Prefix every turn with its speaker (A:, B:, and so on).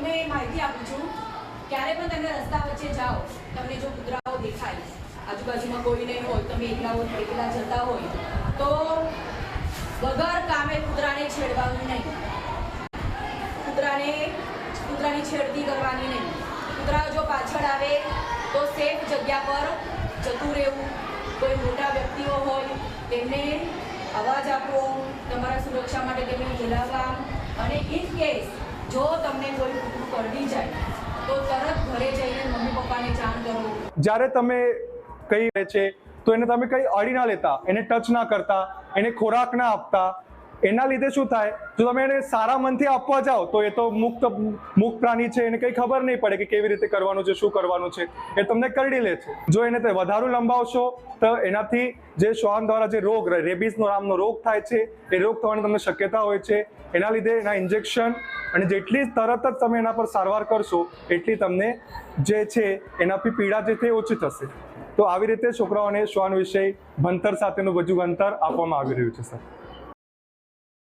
A: તમને માહિતી આપું છું, ક્યારે પણ તમે રસ્તા વચ્ચે જાઓ, તમને જો કૂતરાઓ દેખાય, આજુબાજુમાં કોઈ નહીં હોય, તમે એકલા જતા હોય તો વગર કામે કૂતરાને છેડવાનું નહીં, કૂતરાની છેડતી કરવાની નહીં. કૂતરા જો પાછળ આવે તો સેફ જગ્યા પર જતું રહેવું. કોઈ મોટા વ્યક્તિઓ હોય તેમને અવાજ આપવો, તમારા સુરક્ષા માટે તેમને બોલાવવા, અને ઇન કેસ જો તમને કોઈ કૂતરું કરડી જાય તો તરત ઘરે જઈને મમ્મી પપ્પાને જાણ કરો.
B: જ્યારે તમે કઈ છે તો એને તમે કઈ અડી ના લેતા, એને ટચ ના કરતા, એને ખોરાક ના આપતા. એના લીધે શું થાય, જો તમે એને સારા મનથી આપવા જાઓ તો એ તો મુક્ત પ્રાણી છે, એને કંઈ ખબર નહીં પડે કે કેવી રીતે કરવાનું છે, શું કરવાનું છે, એ તમને કરડી લે છે. જો એને વધારે લંબાવશો તો એનાથી જે શ્વાન દ્વારા જે રોગ, રેબિસનો નામનો રોગ થાય છે, એ રોગ થવાની તમને શક્યતા હોય છે. એના લીધે એના ઇન્જેક્શન, અને જેટલી તરત જ તમે એના પર સારવાર કરશો એટલી તમને જે છે એનાથી પીડા જે છે ઓછી થશે. તો આવી રીતે છોકરાઓને શ્વાન વિષય ભણતર સાથેનું બધું અંતર આપવામાં આવી રહ્યું છે સર.